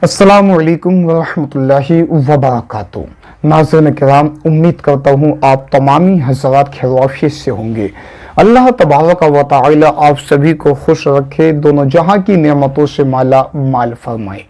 अस्सलामु अलैकुम वरहमतुल्लाहि वबरकातुहू। नाज़रीन किराम, उम्मीद करता हूँ आप तमामी हज़रात खैरियत से होंगे। अल्लाह तबारक व तआला आप सभी को खुश रखे, दोनों जहां की नेमतों से माला माल फरमाए।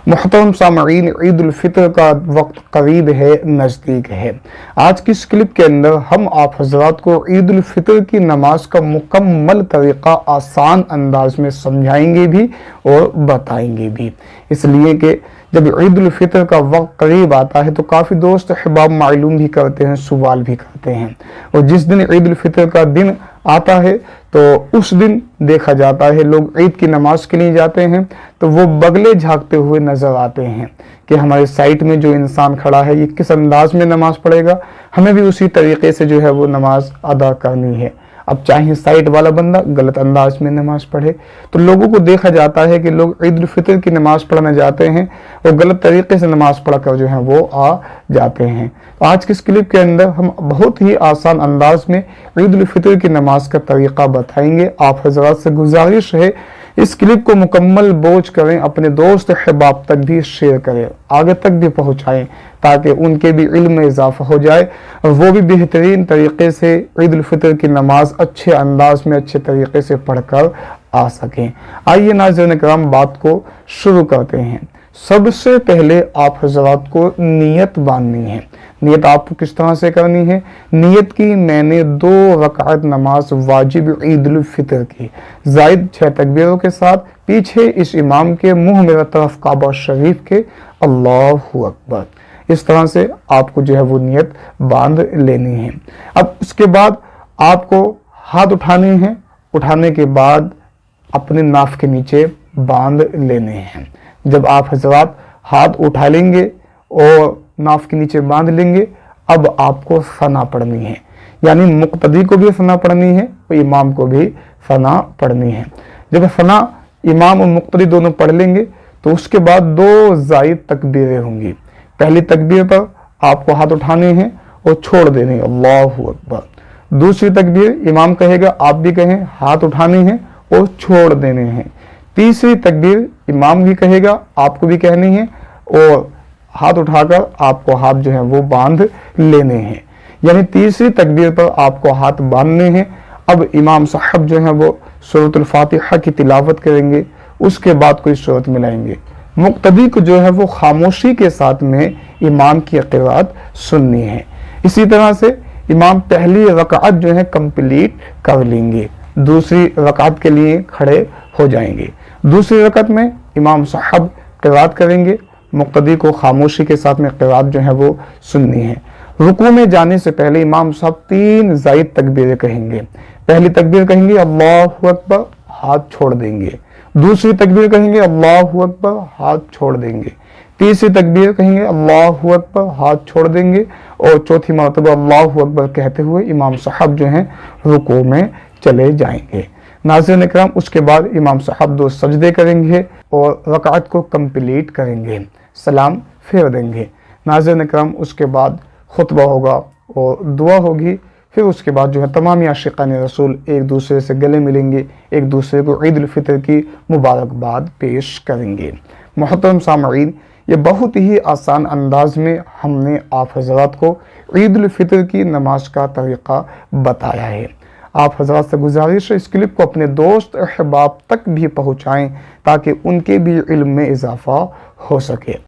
मुहतरम सामईन, ईद उल फितर का वक्त करीब है, नज़दीक है। आज की इस क्लिप के अंदर हम आप हज़रात को ईद उल फितर की नमाज का मुकम्मल तरीक़ा आसान अंदाज में समझाएंगे भी और बताएंगे भी, इसलिए कि जब ईद उल फितर का वक्त करीब आता है तो काफ़ी दोस्त अहबाब मालूम भी करते हैं, सवाल भी करते हैं। और जिस दिन ईद उल फितर का दिन आता है तो उस दिन देखा जाता है लोग ईद की नमाज के लिए जाते हैं तो वो बगले झांकते हुए नजर आते हैं कि हमारे साइड में जो इंसान खड़ा है ये किस अंदाज में नमाज पढ़ेगा, हमें भी उसी तरीके से जो है वो नमाज अदा करनी है। अब चाहे साइड वाला बंदा गलत अंदाज में नमाज पढ़े तो लोगों को देखा जाता है कि लोग ईद उल फितर की नमाज पढ़ने जाते हैं और गलत तरीके से नमाज पढ़कर जो है वो आ जाते हैं। तो आज की इस क्लिप के अंदर हम बहुत ही आसान अंदाज में ईद उल फितर की नमाज का तरीका बताएंगे। आप हज़रात से गुजारिश है इस क्लिप को मुकम्मल बोझ करें, अपने दोस्त अहबाब तक भी शेयर करें, आगे तक भी पहुंचाएं ताकि उनके भी इल्म में इजाफा हो जाए और वो भी बेहतरीन तरीके से ईद उल फितर की नमाज अच्छे अंदाज में अच्छे तरीके से पढ़कर आ सकें। आइए नाज़रीन किराम, बात को शुरू करते हैं। सबसे पहले आप हज़रात को नियत बांधनी है। नियत आपको किस तरह से करनी है? नियत की मैंने 2 रकात नमाज वाजिब ईद उल फितर की, जायद 6 तकबीरों के साथ, पीछे इस इमाम के मुंह मेरा तरफ काबा शरीफ के, अल्लाहु अकबर। इस तरह से आपको जो है वो नियत बांध लेनी है। अब उसके बाद आपको हाथ उठाने हैं, उठाने के बाद अपने नाफ के नीचे बांध लेने हैं। जब आप हज़रात हाथ उठा लेंगे और नाफ के नीचे बांध लेंगे, अब आपको सना पढ़नी है, यानी मुक्तदी को भी सना पढ़नी है और इमाम को भी सना पढ़नी है। जब सना इमाम और मुक्तदी दोनों पढ़ लेंगे तो उसके बाद 2 जायद तकबीरें होंगी। पहली तकबीर पर आपको हाथ उठाने हैं और छोड़ देने, अल्लाहु अकबर। दूसरी तकबीर इमाम कहेगा, आप भी कहें, हाथ उठाने हैं और छोड़ देने हैं। तीसरी तकबीर इमाम भी कहेगा, आपको भी कहनी है और हाथ उठाकर आपको हाथ जो है वो बांध लेने हैं, यानी तीसरी तकबीर पर आपको हाथ बांधने हैं। अब इमाम साहब जो है वो सूरत फातिहा की तिलावत करेंगे, उसके बाद कोई सूरत मिलाएंगे। मुक्तदी को जो है वो खामोशी के साथ में इमाम की क़िराअत सुननी है। इसी तरह से इमाम पहली रकात जो है कंप्लीट कर लेंगे, दूसरी रकात के लिए खड़े हो जाएंगे। दूसरी रकात में इमाम साहब क़िराअत करेंगे, मुक्तदी को खामोशी के साथ में क़िराअत जो है वो सुननी है। रुकू में जाने से पहले इमाम साहब 3 जायद तकबीरें कहेंगे। पहली तकबीर कहेंगे अल्लाहु अकबर, हाथ छोड़ देंगे। दूसरी तकबीर कहेंगे अल्लाहु अकबर, हाथ छोड़ देंगे। तीसरी तकबीर कहेंगे अल्लाहु अकबर, हाथ छोड़ देंगे। और चौथी मरतबा अल्लाहु अकबर कहते हुए इमाम साहब जो हैं रुकू में चले जाएंगे। नाज़रीन इकराम, उसके बाद इमाम साहब 2 सजदे करेंगे और रकात को कंप्लीट करेंगे, सलाम फेर देंगे। नाज़रीन इकराम, उसके बाद खुतबा होगा और दुआ होगी। फिर उसके बाद जो है तमाम आशिकान रसूल एक दूसरे से गले मिलेंगे, एक दूसरे को ईद उल फितर की मुबारकबाद पेश करेंगे। मोहतरम सामईन, ये बहुत ही आसान अंदाज में हमने आप हज़रात को ईद उल फितर की नमाज का तरीक़ा बताया है। आप हज़रात से गुजारिश है इस क्लिप को अपने दोस्त अहबाब तक भी पहुँचाएँ ताकि उनके भी इल्म में इजाफ़ा हो सके।